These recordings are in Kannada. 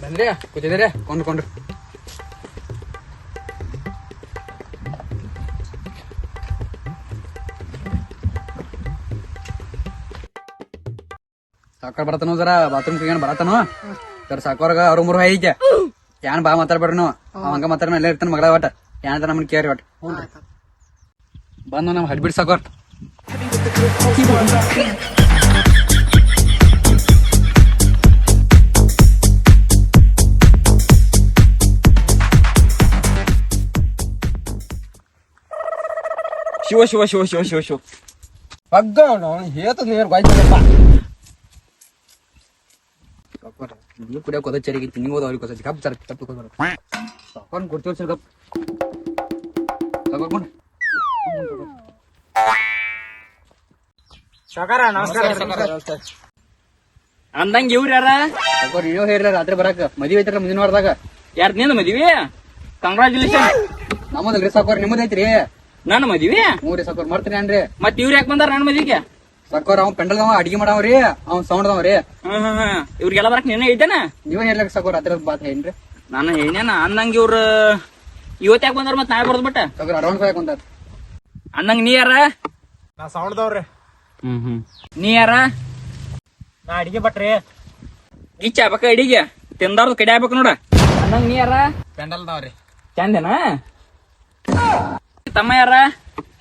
ಬಂದ್ರಿ ಕೂತಿದ್ದೀರಿ ಕೊಂಡ್ಕೊಂಡ್ರಿ ಸಾಕಾರ ಬರತನು ಜರ ಬಾತ್ರೂಮ್ ಏನ್ ಬರತನು ಸರ್ ಸಾಕೋರ್ಗ ಅವ್ರ ಮೂರು ಐತೆ ಏನ್ ಬಾ ಮಾತಾಡ್ಬೇಡ್ರಿ ನೀವು ಹಂಗ ಮಾತಾಡ ಎಲ್ಲ ಇರ್ತಾನ ಮಗಳ ಒಟ್ಟ ಏನ್ ನಮ್ಮನ್ ಕೇರಿ ಒಟ್ಟ ಬಂದು ನಮ್ ಹಡ್ಬಿಡ್ ಸಾಕೋರ್ ಶಿವ ಶಿವ ಶಿವ ಶಿವ ಶಿವ ಶಿವ ಬಗ್ಗ ಹೇತ ನೀರ್ ಬಾಯ್ತಪ್ಪ ನೀವು ಕುಡಿಯೋ ಕೊದ ಚರಿಗಿತ್ತು ನೀವು ಅವ್ರಿಗೆ ಕೊಸ ಕಪ್ ಸರ್ ಕಪ್ ಸಾಕೊಂಡು ಕೊಡ್ತೀವಿ ಸರ್ ಕಪ್ ಸಾಕೊಂಡು ಸಾಕಾರ ನಮಸ್ಕಾರ ಅಂದಂಗ ಇವ್ರ ಯಾರ ಸಾಕೋರ್ ನೀವು ಹೇಳಿರ ರಾತ್ರಿ ಬರಾಕ ಮದ್ವಿ ಐತ್ರ ಮುಂದಿನ ವಾರದಾಗ ಯಾರ್ದ ನಿಂದ ಮದ್ವಿ ಕಂಗ್ರಾಚುಲೇಷನ್ ನಮ್ಮದಲ್ರಿ ಸಾಕೋರ್ ನಿಮ್ಮದ ಐತ್ರಿ ನನ್ನ ಮದ್ವಿ ಮೂರಿ ಸಾಕೋರ್ ಮಾಡ್ತೀರಿ ಏನ್ರಿ ಮತ್ ಇವ್ರ ಯಾಕೆ ಬಂದಾರ ನನ್ನ ಮದ್ವಿಗೆ ಸಾಕೋರ್ ಅವ್ನ್ ಪೆಂಡಲ್ದವ ಅಡಿಗೆ ಮಾಡವ್ರಿ ಅವ್ನ್ ಸೌಂಡ್ದವ್ರಿ ಇವ್ರಿಗೆಲ್ಲ ಬರಕ್ ನೀನೇ ಐತೇನ ನೀವೇ ಹೇಳ್ಲಕ್ ಸಾಕೋರ್ ರಾತ್ರಿ ಬಾತ್ ಏನ್ರಿ ನಾನು ಹೇಳಿನ ಅಂದಂಗ ಇವ್ರ ಇವತ್ ಯಾಕೆ ಬಂದಾರ ಮತ್ ನಾಳೆ ಬರ್ದ್ ಬಿಟ್ಟ ಸಾಕೋರ್ ಅಡ್ವಾನ್ಸ್ ಹಾಕೊಂತ ಅಂದಂಗ ನೀ ಯಾರ ನಾ ಸೌಂಡ್ದವ್ರಿ ನೀ ಯಾರ ನಾ ಅಡಿಗೆ ಭಟ್ರಿ ಗಿಚ್ಚ ಬಕ್ಕ ಅಡಿಗೆ ತಿಂದಾರ್ದು ಕಡಿ ಆಗ್ಬೇಕು ನೋಡ ಅಂದಂಗ ನೀ ಯಾರ ಪೆಂಡಲ್ದವ್ರಿ ಚಂದೇನ ತಮ್ಮ ಯಾರ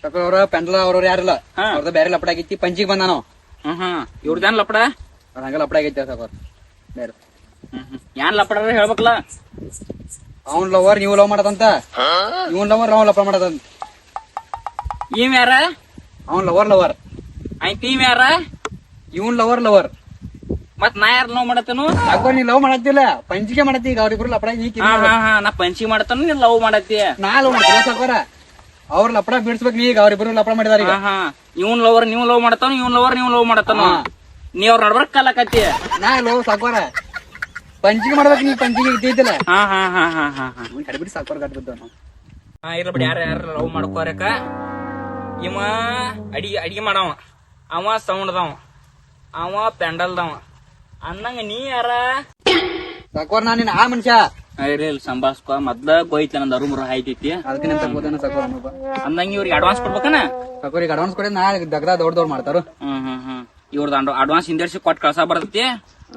ಸಾಕೋರ್ ಅವ್ರ ಪೆಂಡಲ್ ಅವ್ರವ್ರ ಯಾರಿಲ್ಲ ಅವ್ರದ ಬೇರೆ ಲಪಡ ಆಗೈತಿ ಪಂಚಿಗೆ ಬಂದ ನಾವು ಇವ್ರದೇನ್ ಲಪಡ ಅವ್ರ ಹಂಗ ಲಪಡ ಆಗೈತಿ ಸಾಕೋರ್ ಬೇರೆ ಯಾನ್ ಲಪಡ ಹೇಳ್ಬೇಕಲ್ಲ ಅವ್ನ್ ಲವರ್ ನೀವು ಲವ್ ಮಾಡದಂತ ಇವನ್ ಲವರ್ ಅವ್ನ್ ಲಪಡ ಮಾಡದಂತ ಇವ್ ಯಾರ ಅವ್ನ್ ಲವರ್ ಆಯ್ತು ಇವ್ ಯಾರ ಇವನ್ ಲವರ್ ಮತ್ ನಾ ಯಾರ ಲವ್ ಮಾಡತ್ತನು ಸಾಕೋರ್ ನೀ ಲವ್ ಮಾಡತ್ತಿಲ್ಲ ಪಂಚಿಗೆ ಮಾಡತ್ತಿ ಈಗ ಅವ್ರಿಬ್ರು ಲಪಡ ನಾ ಪಂಚಿ ಮಾಡತ್ತನು ನೀನ್ ಲವ್ ಮಾಡತ್ತಿ ನಾ ಲವ್ ಮಾಡ್ತೀನಿ ಸಾಕೋರ ಅವ್ರ ಲಪಡ ಬಿಡ್ಸ್ಬೇಕು ಈಗ ಅವ್ರಿಬ್ರು ಲಪಡ ಮಾಡಿದಾರ ಈಗ ಇವ್ನ್ ಲವರ್ ನೀವ್ ಲವ್ ಮಾಡತ್ತಾನ ಇವ್ನ್ ಲವರ್ ನೀವ್ ಲವ್ ಮಾಡತ್ತಾನ ನೀವ್ ಅವ್ರ ನಡ್ಬರ್ಕ್ ಕಲಕತ್ತಿ ನಾ ಲವ್ ಸಾಕೋರ ಪಂಚಿಗೆ ಮಾಡ್ಬೇಕು ನೀ ಪಂಚಿಗೆ ಇದ್ದೈತಿಲ್ಲ ಕಡಿಬಿಟ್ಟು ಸಾಕೋರ್ ಕಟ್ಬಿದ್ದು ನಾವು ಇರ್ಲಿ ಬಿಡಿ ಯಾರ ಲವ್ ಮಾಡ್ಕೋರಕ ಇವ ಅಡಿಗೆ ಮಾಡವ ಅವ ಸೌಂಡ್ದವ ಅವ ಪೆಂಡಲ್ದವ ಅಂದಂಗ ನೀ ಯಾರ ಸಾಕೋರ್ ನಾ ನಿನ್ ಆ ಮನುಷ್ಯ ಇರ್ಲಿ ಸಂಭಾಸ್ಕೊ ಮೊದ್ಲ ಗೋಯ್ತ ನಂದ್ ಅರುಮುರು ಹಾಯ್ತೈತಿ ಅದಕ್ಕೆ ನಿಂತ ಕೂತಾನ ಸಾಕೋರ್ ಅಂದಂಗ ಇವ್ರಿಗೆ ಅಡ್ವಾನ್ಸ್ ಕೊಡ್ಬೇಕನ ಸಾಕೋರ್ ಈಗ ಅಡ್ವಾನ್ಸ್ ಕೊಡಿ ನಾಳೆ ದಗ್ದ ದೊಡ್ಡದವ್ರು ಮಾಡ್ತಾರ ಇವ್ರದ್ದು ಅಡ್ವಾನ್ಸ್ ಹಿಂದರ್ಸಿ ಕೊಟ್ಟು ಕಳ್ಸ ಬರ್ತೈತಿ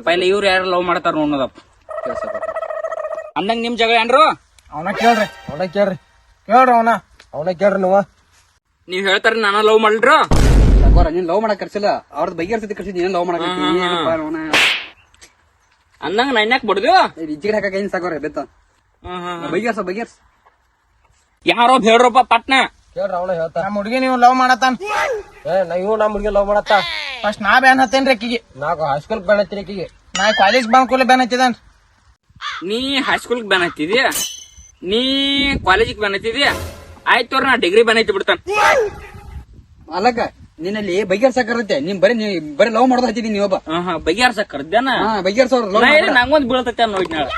ಪೈಲ ಇವ್ರು ಯಾರು ಲವ್ ಮಾಡ್ತಾರ ನೋಡೋದಪ್ಪ ಅಂದಂಗ ನಿಮ್ ಜಗ ಏನ್ರು ಅವನ ಕೇಳ್ರಿ ಅವನ ಕೇಳ್ರಿ ನೀವ್ ಹೇಳ್ತಾರ ನಾನ ಲವ್ ಮಾಡ್ರು ಸಾಕೋರ ನೀನ್ ಲವ್ ಮಾಡಕ್ ಕರ್ಸಿಲ್ಲ ಅವ್ರದ್ ಬೈಗರ್ಸತಿ ಕರ್ಸಿದ್ ನೀನ್ ಲವ್ ಮಾಡಕ್ ಅಂದಂಗ ನನ್ಯಾಕ್ ಬಿಡ್ದು ಇಜ್ಜಿಗೆ ಹಾಕಕ್ ಏನ್ ಸಾಕೋರ ಬೆತ್ತ ಬೈಗರ್ಸ್ ಯಾರೋ ಹೇಳ್ರಪ್ಪ ಪಟ್ನ ಕೇಳ್ರಿ ಅವನ ಹೇಳ್ತಾರ ನಮ್ಮ ಹುಡುಗಿ ನೀವು ಲವ್ ಮಾಡತ್ತಾನ ಇವ್ ನಮ್ಮ ಹುಡುಗಿ ಲವ್ ಮಾಡತ್ತ ಫಸ್ಟ್ ನಾ ಬ್ಯಾನ್ ಹತ್ತೇನ್ರಿ ಅಕ್ಕಿಗೆ ನಾಲ್ಕು ಹೈಸ್ಕೂಲ್ ಬ್ಯಾನ್ ಹತ್ತೀನಿ ಅಕ್ಕಿಗೆ ನಾ ಕಾಲೇಜ್ ಬಂದ್ ಕೂಡಲೇ ಬ್ಯಾನ್ ಹತ್ತಿದಾನ ನೀ ಹೈಸ್ಕೂಲ್ ಬ್ಯಾನ್ ಹತ್ತಿದ್ಯಾ ನೀ ಕಾಲೇಜಿಗೆ ಬ್ಯಾನ್ ಹತ್ತಿದ್ಯಾ ಆಯ್ತು ನಾ ಡಿಗ್ರಿ ಬ್ಯಾನ್ ಹತ್ತಿ ಬಿಡ್ತಾನ ಅಲ್ಲಕ್ಕ ನಿನ್ನಲ್ಲಿ ಬೈಗರ್ಸಕ್ ಕರತ್ತೆ ನೀನ್ ಬರೀ ಲವ್ ಮಾಡೋದ್ ಹತ್ತಿದೀನಿ ನೀವೊಬ್ಬ ಬಗೆಹರ್ಸಕ್ ಕರ್ದ್ಯಾನ ಬೈಗರ್ಸ್ ಅವ್ರ ಲವ್ ನಂಗೊಂದ್ ಬೀಳ್ತೈತೆ ನೋಡಿ ನಾಳೆ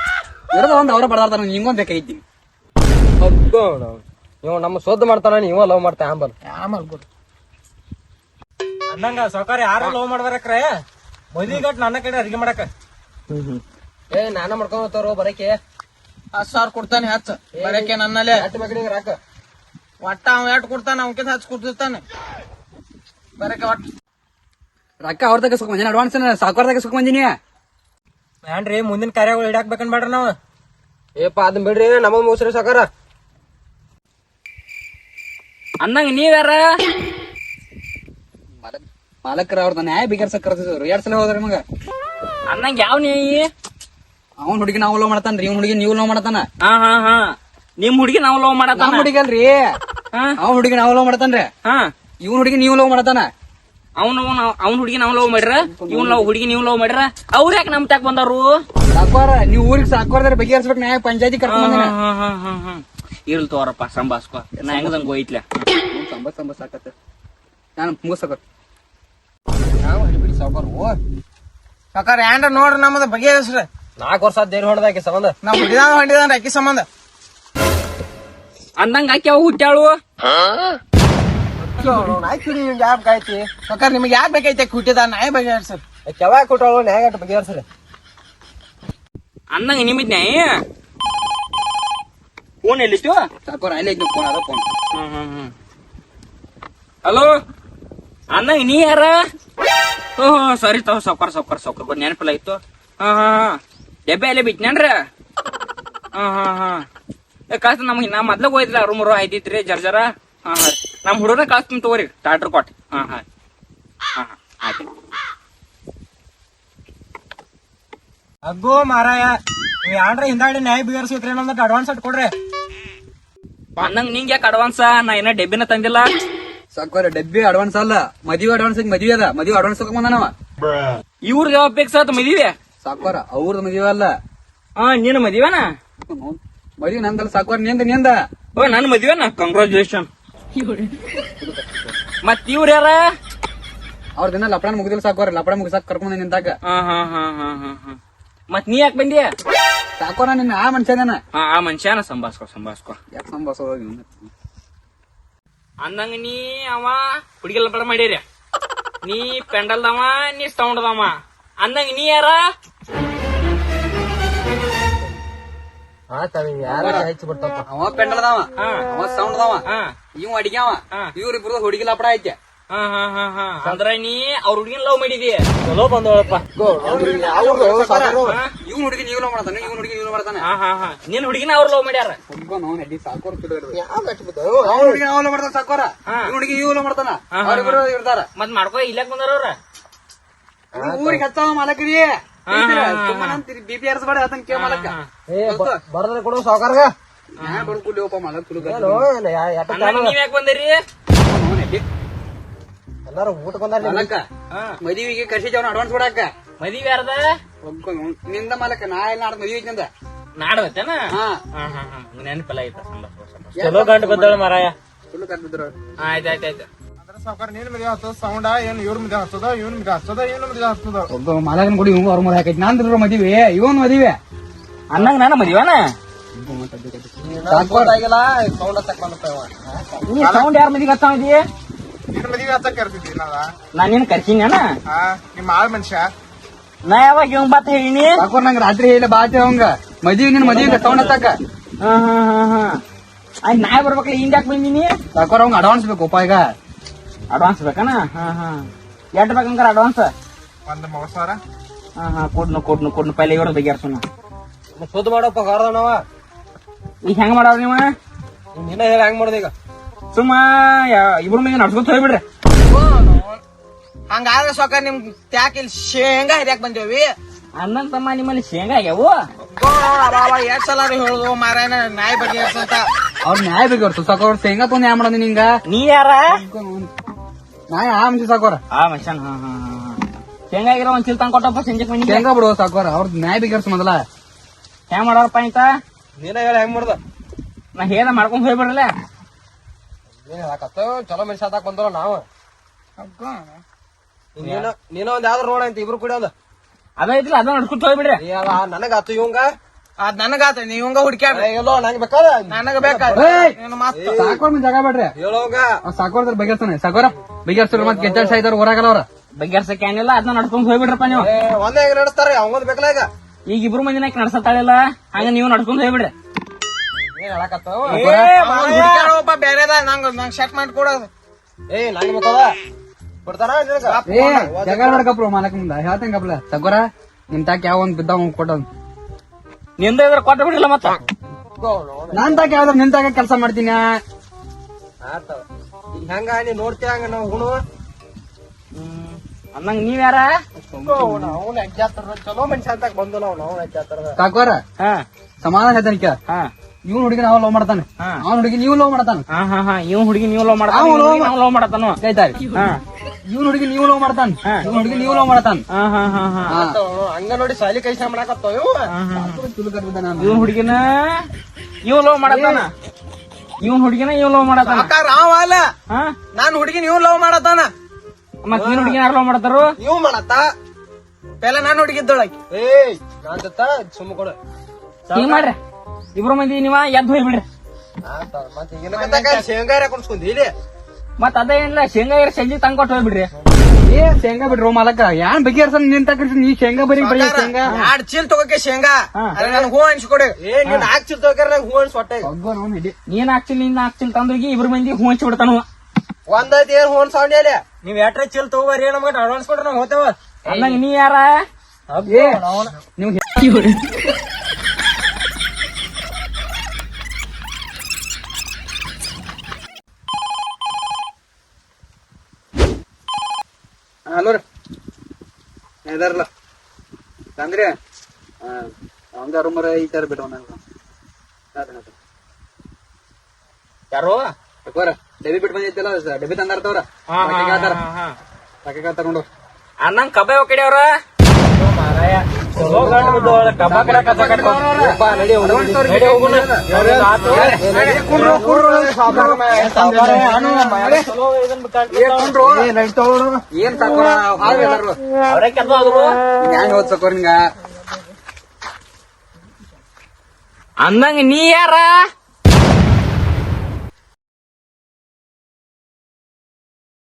ಇರೋದ ಒಂದ್ ಅವ್ರ ಬಡದಾಡ್ತಾರ ನಿಂಗೊಂದ್ ಬೇಕಾಗಿದ್ದೀನಿ ಇವ ನಮ್ಮ ಸೋದ್ ಮಾಡ್ತಾನ ಇವ ಲವ್ ಮಾಡ್ತಾ ಆಂಬಲ್ ಬಿಡು ಅಂದಂಗ ಸೌಕಾರ ಯಾರು ಲವ್ ಮಾಡ್ಬಾರಕ್ರೆ ಮದ್ವಿ ಗಟ್ ನನ್ನ ಕಡೆ ಅಡಿಗೆ ಮಾಡಕ ನಾನ ಮಾಡ್ಕೊಂಡ್ ಹೋಗ್ತಾರ ಬರಕೆ 10,000 ಕೊಡ್ತಾನೆ ಹಚ್ಚ ಬರಕೆ ನನ್ನಲ್ಲೇ ರಾಕ ಒಟ್ಟ ಅವ ಎಟ್ ಕೊಡ್ತಾನ ಅವಕ್ಕೆ ಹಚ್ಚ ಕೊಡ್ತಿರ್ತಾನೆ ಬರಕೆ ಒಟ್ಟ ರೊಕ್ಕ ಅವ್ರದಾಗ ಸುಖ ಮಂದಿನ ಅಡ್ವಾನ್ಸ್ ಸಾಕೋರ್ದಾಗ ಸುಖ ಮಂದಿನಿ ಏನ್ರಿ ಮುಂದಿನ ಕಾರ್ಯಗಳು ಹಿಡಾಕ್ಬೇಕನ್ ಬೇಡ್ರಿ ನಾವ್ ಏಪ ಅದನ್ ಬಿಡ್ರಿ ನಮ್ಮ ಮುಸ್ರಿ ಸಾಕಾರ ಅಂದಂಗ ನೀವ್ಯಾರ ಮಾಲಕರ ಅವ್ರದ ನ್ಯಾಯ ಬಿಗರ್ಸಕ್ ಕರ್ತಿದ್ರು 2 ಸಲ ಹೋದ್ರಿ ಮಗ ಅಂದಂಗ ಯಾವ ನೀ ಅವ್ನ ಹುಡುಗಿ ನಾವು ಲವ್ ಮಾಡತಾನ್ರಿ ಇವ್ನ ಹುಡುಗಿ ನೀವು ಲವ್ ಮಾಡತಾನ ನಿಮ್ ಹುಡುಗಿ ನಾವ್ ಲವ್ ಮಾಡತ್ತ ನಮ್ ಹುಡುಗಿ ಅಲ್ರಿ ಅವ್ನ ಹುಡುಗಿ ನಾವು ಲವ್ ಮಾಡತಾನ್ರಿ ಇವ್ನ ಹುಡುಗಿ ನೀವು ಲವ್ ಮಾಡತಾನ ಅವ್ನ ಹುಡುಗಿ ನಾವ್ ಲವ್ ಮಾಡ್ರ ಇವ್ನ ಹುಡುಗಿ ನೀವ್ ಲವ್ ಮಾಡ್ರ ಅವ್ರ ಯಾಕೆ ನಮ್ ತಾಕ್ ಬಂದಾರು ಸಾಕೋರ ನೀವ್ ಊರಿಗೆ ಸಾಕೋರ್ದಾರ ಬಗೆಹರಿಸ್ಬೇಕು ನ್ಯಾಯ ಪಂಚಾಯತಿ ಕರ್ಕೊಂಡ್ ಇರ್ಲ್ ತೋರಪ್ಪ ಸಂಭಾಸ್ಕೊ ನಾ ಹೆಂಗದಂಗ ಹೋಯ್ತ್ಲ ಸಂಬಸ್ ಸಾಕತ್ತ ನಾನು ಮುಗಿಸಕ ನಾವು ಹಿಡಿಬಿಡಿ ಸಾಕೋರ್ ಸಾಕಾರ ಏನ್ರ ನೋಡ್ರಿ ನಮ್ಮದ ಬಗೆಹರಿಸ್ರಿ 4 ವರ್ಷ ದೇವ್ರ ಹೊಡೆದಾಕಿ ಸಂಬಂಧ ನಾವ್ ಹೊಡಿದಾನ ಅಕ್ಕಿ ಸಂಬಂಧ ಅಂದಂಗ ಆಕಿ ಅವ್ ಹುಟ್ಟಾಳು ಯಾಕೆ ಕಾಯ್ತಿ ಸಾಕಾರ ನಿಮ್ಗೆ ಯಾಕೆ ಬೇಕೈತೆ ಹುಟ್ಟಿದ ನಾಯಿ ಬಗೆಹರಿಸ್ರಿ ಯಾವಾಗ ಕೊಟ್ಟವಳು ನ್ಯಾಯ ಬಗೆಹರಿಸ್ರಿ ಅಂದಂಗ ನಿಮ್ಮಿದ್ನ ಫೋನ್ ಎಲ್ಲಿತ್ತು? ಸಾಕೋರ ಅಲ್ಲೇ ಐತಿ ಫೋನ್, ಅದ ಫೋನ್. ಹಲೋ, ಅಂದಂಗ ನೀ ಯಾರ? ಓಹೋ ಸಾರಿ ತಾವ್ ಸಾವ್ಕಾರ ಬಟ್ ನೆನಪಿಲ್ಲ ಇತ್ತು. ಡಬ್ಬೆ ಅಲ್ಲೇ ಬಿಟ್ನೇನ್ರ? ಕಳ್ಸ ನಮ್ಗೆ ನಾ ಮೊದ್ಲಾಗ ಹೋಯ್ತಿಲ್ಲ ರೂಮ್ ಆಯ್ತಿತ್ರಿ ಜರ. ನಮ್ ಹುಡುಗನ ಕಳ್ಸ್ತೀನಿ ತಗೋರಿ ಟಾಟ್ರ್ ಕೊಟ್. ಆಯ್ತು. ಅಗ್ಗೋ ಮಾರಾಯ, ನೀವ್ ಯಾನ್ರ ಹಿಂದಾಡಿ ನ್ಯಾಯ ಬಿಗರ್ಸಿದ್ರಿ ನಮ್ದು ಅಡ್ವಾನ್ಸ್ ಅಟ್ ಕೊಡ್ರಿ. ಅಂದಂಗ ನಿಂಗ್ ಯಾಕೆ ಅಡ್ವಾನ್ಸ್? ನಾ ಏನ ಡೆಬ್ಬಿನ ತಂದಿಲ್ಲ. ಸಾಕೋರ ಡಬ್ಬಿ ಅಡ್ವಾನ್ಸ್ ಅಲ್ಲ, ಮದ್ವಿ ಅಡ್ವಾನ್ಸ್. ಮದ್ವಿ ಅದ, ಮದ್ವಿ ಅಡ್ವಾನ್ಸ್ ತಗೊಂಬಂದಾನವ. ಇವ್ರದ್ದು ಯಾವ ಬೇಕು ಸಾತ್ ಮದಿವೆ? ಸಾಕೋರ ಅವ್ರದ್ದು ಮದ್ವಿ ಅಲ್ಲ. ನೀನು ಮದಿವೆನ? ಮದ್ವಿ ನಂದಲ್ಲ ಸಾಕೋರ, ನಿಂದ. ಓ ನನ್ ಮದಿವೆನ? ಕಂಗ್ರಾಚುಲೇಷನ್. ಮತ್ ಇವ್ರ ಯಾರ? ಅವ್ರ ದಿನ ಲಪಡ ಮುಗಿದಿಲ್ಲ ಸಾಕೋರ, ಲಪಡ ಮುಗಿಸಾಕ್ ಕರ್ಕೊಂಡ್ ನಿಂತಾಕ. ಮತ್ ನೀ ಯಾಕೆ ಬಂದಿಯ? ಸಾಕೋರ ನಿನ್ನ ಆ ಮನುಷ್ಯನ. ಆ ಮನುಷ್ಯನ ಸಂಭಾಸ್ಕೊ. ಯಾಕೆ ಸಂಭಾಸೋಗಿ ಅಂದಂಗ ನೀ ಅವ ಹುಡುಗಿ ಲಪಡ ಮಾಡ್ಯಾರ, ನೀ ಪೆಂಡಲ್ದವ, ನೀ ಸೌಂಡ್ದವ. ಅಂದಂಗ ನೀ ಯಾರ? ಹೆಚ್ಚು ಬಿಡ್ತಾವ. ಅವ ಪೆಂಡಲ್ದವ, ಅವ ಸೌಂಡ್ದವ, ಇವ್ ಅಡಿಗೆವ. ಇವ್ರಿಬ್ರು ಹುಡುಗಿ ಲಪಡ ಐತೆ. ಅಂದ್ರ ನೀ ಅವ್ರ ಹುಡುಗಿನ ಲವ್ ಮಾಡಿದಿ? ಚಲೋ ಬಂದವಳಪ್ಪ. ಇವ್ನ ಹುಡುಗಿ ನೀವು ಲವ್ ಮಾಡ್ತಾನೆ, ಇವ್ನ ಹುಡುಗಿ ನೀವು ಮಾಡ್ತಾನೆ. ನಿನ್ ಹುಡುಗಿನ ಅವ್ರ ಲವ್ ಮಾಡ್ಯಾರ. ಸಾಕೋರ ಅವ್ನ ಹುಡುಗಿ ನಾವು ಲವ್ ಮಾಡ್ತಾನ ಸಾಕೋರ, ಇವ್ನ ಹುಡುಗಿ ಇವ್ ಲವ್ ಮಾಡ್ತಾನ. ಅವ್ರಿಬ್ರು ಇರ್ತಾರ. ಮತ್ ಮಾಡ್ಕೊ ಇಲ್ಲಾಕ್ ಬಂದಾರ ಅವ್ರ? ಊರಿಗೆ ಹಚ್ಚಾವ ಮಾಲಕರಿ. ಬಿಪಿ ಹರಿಸ್ಬೇಡ ಅದನ್ನ ಕೇಳ ಮಾಲಕ. ಬರ್ದ್ರೆ ಕೊಡು ಸಾವ್ಕಾರ್ಗ. ಬರ್ಕೊಲ್ಲಿವಪ್ಪ ಮಾಲಕ್ ತುಳುಗ. ನೀವ್ ಯಾಕೆ ಬಂದಿರಿ? ಎಲ್ಲಾರು ಊಟ ಬಂದಾರ ಮಾಲಕ ಮದುವಿಗೆ ಕರ್ಸಿದ್ದೆ ಅವ್ನ ಅಡ್ವಾನ್ಸ್ ಕೊಡಾಕ. ಮದಿವೆ ಯಾರದ? ನಿಂದ ಮಾಲಕ, ನಾ ಎಲ್ಲ ನಾಡ್ದ ಮದುವೆ ಐತಂದ. ನಾಡ್ದತ್ತೇನ? ನೆನಪಿಲ್ಲ ಆಯ್ತ. ಚಲೋ ಗಂಡು ಬಂದಳ ಮಾರಾಯ. ತುಳು ಕರ್ದಿದ್ರು. ಆಯ್ತಾಯ್ತಾಯ್ತು. ಸಾವ್ಕಾರ ನೀನ್ ಮದ್ವೆ ಹತ್ತದ ಸೌಂಡ ಏನ್ ಇವ್ರ ಮದ್ವೆ ಹತ್ತದ, ಇವ್ನ ಮದ್ವೆ ಹತ್ತದ, ಇವ್ನ ಮದ್ವೆ ಹತ್ತದ. ಒಬ್ಬ ಮಾಲಕನ ಕೂಡ ಇವ್ ಅವ್ರ ಮದುವೆ ಹಾಕೈತಿ. ನಂದ್ರ ಮದುವೆ, ಇವನ್ ಮದುವೆ. ಅನ್ನಂಗ ನಾನು ಮದಿವನ? ಆಗಿಲ್ಲ ಸೌಂಡ್ ಹತ್ತಕ್ ಬಂದ. ಸೌಂಡ್ ಯಾರ ಮದಿಗೆ ಹತ್ತಾವ ಇದೀಯ? ನಿನ್ ಮದ್ವೆ ಹತ್ತಕ್ ಕರ್ತಿದ್ದಿ ನಾ ನಿನ್ ಕರ್ಸಿನ? ನಿಮ್ಮ ಆಳ್ ಮನುಷ್ಯ. ನಾ ಯಾವಾಗ ಇವಂಗ್ ಬಾತ್ ಹೇಳಿನಿ? ಸಾಕೋರ್ ನಂಗ ರಾತ್ರಿ ಹೇಳಿ ಬಾತಿ ಅವಂಗ ಮದ್ವಿ, ನಿನ್ ಮದ್ವಿಗೆ ಸೌಂಡ್ ಹತ್ತಾಕ. ಆಯ್ತು, ನಾ ಬರ್ಬೇಕಲ್ಲ, ಹಿಂಗ್ ಯಾಕೆ ಬಂದಿನಿ? ಸಾಕೋರ್ ಅವಂಗ ಅಡ್ವಾನ್ಸ್ ಬೇಕಪ್ಪ. ಈಗ ಅಡ್ವಾನ್ಸ್ ಬೇಕನ? ಎಷ್ಟ್ ಬೇಕಂಗಾರ ಅಡ್ವಾನ್ಸ್? 1,30,000. ಕೊಡ್ನು ಪೈಲೆ ಇವ್ರ ಬಗೆಹರ್ಸೋಣ. ಸುದ್ದ ಮಾಡಪ್ಪ ಗಾರ್ದನವ. ಈಗ ಹೆಂಗ್ ಮಾಡವ್ರ ನೀವ? ನೀನ ಹೇಳಿ ಹೆಂಗ್ ಮಾಡೋದ ಈಗ? ಸುಮ್ಮ ಇಬ್ರ ಮೇಲೆ ನಡ್ಸ್ಕೊತ ಹೋಗ್ಬಿಡ್ರಿ. ಹಂಗಾದ್ರೆ ಸಾಕ ನಿಮ್ ತ್ಯಾಕ್ ಇಲ್ಲಿ ಶೇಂಗಾ ಹಿರಿಯಾಕ್ ಬಂದೇವಿ. ಅನ್ನಂಗ್ ತಮ್ಮ ನಿಮ್ಮಲ್ಲಿ ಶೇಂಗಾ ಆಗ್ಯಾವು? ಎರಡ್ ಸಲ ಹೇಳುದು ಮಾರಾಯನ ನಾಯಿ ಬಗ್ಗೆ ಅಂತ. ಅವ್ರ ನ್ಯಾಯ ಬೇಕು ಸಾಕೋರ್. ಶೇಂಗಾ ತೊಂದ್ ಯಾ ಮಾಡೋದು ನಿಂಗ? ನೀ ಯಾರ? ನಾಯ ಆ ಮನುಷ್ಯ ಸಾಕೋರ. ಮನುಷ್ಯನ್ ಶೇಂಗಾ ಆಗಿರೋ ಒಂದ್ ಚಿಲ್ ತಂಗ್ ಕೊಟ್ಟಪ್ಪ ಸಂಜೆ ಮನಿ. ಶೇಂಗಾ ಬಿಡುವ ಸಾಕೋರ, ಅವ್ರದ್ ನ್ಯಾಯ ಬೇಕಾರ್ಸ ಮೊದಲ. ಹೆಂಗ್ ಮಾಡೋರಪ್ಪ ಇಂತ? ನೀನ ಹೇಳಿ ಹೆಂಗ್ ಮಾಡ್ದ? ನಾ ಹೇಳ ಮಾಡ್ಕೊಂಡ್ ಹೋಗ್ಬಿಡ್ರಲ್ಲ. ನೀನ್ ಹೇಳಕತ್ತ ಚಲೋ ಮನುಷ್ಯ ಆದಾಕ್ ಬಂದವ ನಾವು. ನೀನ ಒಂದ್ ಯಾವ್ದು ನೋಡ ಅಂತ ಇಬ್ರು ಕೂಡ ಅದೈತಿಲ್ಲ, ಅದ ನಡ್ಸ್ಕೊತ ಹೋಗ್ಬಿಡ್ರಿ. ನನಗ ಆತು ಇವಂಗ, ಅದ್ ನನಗಾತ ನೀವಂಗ ಹುಡ್ಕ್ಯಾಡ. ಎಲ್ಲೋ ನಂಗೆ ಬೇಕಾದ, ನನಗ ಬೇಕಾದ. ಸಾಕೋರ್ ಜಾಗ ಬೇಡ್ರಿ ಹೇಳೋಂಗ. ಸಾಕೋರ್ ಬಗೆರ್ತಾನೆ. ಸಾಕೋರ ಬಗೆರ್ಸ್ತಾರ, ಮತ್ ಗೆಜ್ಜಾಡ್ ಸಾಯ್ತಾರ ಹೊರಗಲ್ಲ ಅವ್ರ. ಬಗೆಹರ್ಸಕ್ ಏನಿಲ್ಲ, ಅದನ್ನ ನಡ್ಸ್ಕೊಂಡ್ ಹೋಗ್ಬಿಡ್ರಪ್ಪ ನೀವು. ಒಂದೇ ಹೆಂಗ್ ನಡೆಸ್ತಾರ ಅವಂಗೊಂದ್ ಬೇಕಲ್ಲ ಈಗ. ಈಗ ಇಬ್ರು ಮಂದಿನ ನಡ್ಸತ್ತಾಳಿಲ್ಲ, ಹಂಗ ನೀವು ನಡ್ಸ್ಕೊಂಡ್ ಹೋಗ್ಬಿಡ್ರಿ. ಬೇರೆದ ನಂಗ್ ಸೆಟ್ ಮಾಡಿ ಕೊಡೋದು. ನಂಗೆ ಬೇಕದ ಕೊಡ್ತಾರ. ಜಗ ಬೇಡಕಪ್ಪ ಮಾಲಕ್ ಮುಂದ ಹೇಳ್ತಂಗಪ್ಲ. ಸಾಕೋರ ನಿಮ್ ತಾಕ ಯಾವ ಒಂದ್ ಬಿದ್ದಾವ ಕೊಟ್ಟದ್ ನಿಂದ ಇದ್ರ ಕೊಟ್ಟ ಬಿಡಿಲ್ಲ ಮತ್ತ. ನಾನ್ ತಾಕ ಯಾವ್ದಾರ ನಿನ್ ತಾಕ ಕೆಲ್ಸ ಮಾಡ್ತೀನಿ. ಹೆಂಗ ನೀ ನೋಡ್ತೀಯ ಹಂಗ ನಾವು ಹುಣು. ಅನ್ನಂಗ ನೀವ್ ಯಾರ? ಚಲೋ ಮನುಷ್ಯ ಅಂತ ಬಂದು ನಾವು ಸಾಕೋರ ಸಮಾಧಾನ ಹೇಳ್ತಾನಿಕ. ಇವ್ನ ಹುಡುಗಿ ನಾವು ಲವ್ ಮಾಡ್ತಾನೆ, ಅವ್ನ ಹುಡುಗಿ ನೀವು ಲವ್ ಮಾಡ್ತಾನ. ಇವ್ ಹುಡುಗಿ ನೀವು ಲವ್ ಮಾಡ್ತಾನ, ಲವ್ ಮಾಡತಾನ. ಇವ್ನ ಹುಡುಗಿ ನೀವು ಲವ್ ಮಾಡ್ತಾನ, ಇವ್ನ ಹುಡುಗಿ ನೀವು ಲವ್ ಮಾಡ್ತಾನ. ಹಂಗ ನೋಡಿ ಸಾಲಿ ಕೈ ಮಾಡಾಕತ್ತ. ಇವ್ನ ಹುಡುಗಿನ ಇವ್ ಲವ್ ಮಾಡತಾನ, ಇವ್ನ ಹುಡುಗಿನ ಇವ್ ಲವ್ ಮಾಡತಾನ. ಅಲ್ಲ ನಾನ್ ಹುಡುಗಿ ನೀವು ಲವ್ ಮಾಡತಾನ. ಮತ್ ಇವ್ನ ಹುಡುಗಿನ ಯಾರು ಲವ್ ಮಾಡತಾರು? ನೀವು ಮಾಡತ್ತ ಪೆಲ್ಲ ನಾನ್ ಹುಡುಗಿದ್ದೊಳಗೆ. ನಾನ್ ಜೊತ ಸುಮ್ಮ ಕೊಡ. ಹಿಂಗ್ ಮಾಡ್ರಿ, ಇಬ್ರು ಮಂದಿ ನೀವ ಎದ್ದು ಹೋಗ್ಬಿಡ್ರಿ. ಮತ್ತೆ ಶೇಂಗಾ ಕುಣ್ಸ್ಕೊಂಡಿ ಇಲ್ಲಿ. ಮತ್ ಅದೇ ಏನಿಲ್ಲ, ಶೇಂಗಾ ಸಂಜೆ ತಂಗ್ ಕೊಟ್ಟು ಹೋಗ್ಬಿಡ್ರಿ. ಏ ಶೇಂಗಾ ಬಿಡ್ರೋ ಮಾಲಕ ಯಾನ್ ಬಗೆಹರ್ಸ ನಿಂತ ನೀ ಶೇಂಗಾ ಬರೀ ಬರೀ ಶೇಂಗಾ 2 ಚೀಲ ತಗೋಕೆ ಶೇಂಗಾ ಅರೆ ನನ್ ಹೂ ಅನ್ಸ್ಕೊಡಿ ನೀವ್ 4 ಚೀಲ ತಗೋಕಾರ ನಂಗೆ ಹೂ ಅನ್ಸ್ ಹೊಟ್ಟೆ ನೀನ್ ಹಾಕ್ತಿಲ್ ನಿನ್ ಹಾಕ್ತಿಲ್ ತಂದ್ರಿಗೆ ಇಬ್ರು ಮಂದಿ ಹೂ ಹಂಚಿ ಬಿಡ್ತಾನ ಒಂದೈತಿ ಏನ್ ಹೂ ಅನ್ಸವಣಿ ಅಲ್ಲಿ ನೀವ್ ಎಟ್ರ ಚೀಲ ತಗೋಬಾರಿ ನಮ್ಗೆ ಅಡ್ವಾನ್ಸ್ ಕೊಡ್ರಿ ನಾವ್ ಹೋತೇವ ಅಂದಂಗ ನೀ ಯಾರ ನೀವು ಹಲೋ ರೀ ಇದಾರಲ್ಲ ತಂದ್ರಿ ಅವಂಗ ರೂಮರ ಈ ತರ ಬಿಟ್ಟು ಯಾರು ಡಬ್ಬಿ ಬಿಟ್ಟು ಬಂದಿತ್ತಲ್ಲ ಡಬ್ಬಿ ತಂದಾರ್ತವ್ರ ಸಾಕ ತಗೊಂಡು ಅನ್ನಂಗ್ ಕಬ್ಬ ಕಡೆ ಅವ್ರ ಏನ್ ಸಾಕೋರ ಎಲ್ಲಾರು ಅವ್ರೇ ಕೆಲ್ಸ ಆದ್ರು ಹ್ಯಾಂಗ ಹೋದ್ ಸಾಕೋರ್ ನಿಂಗ ಅಂದಂಗ ನೀ ಯಾರ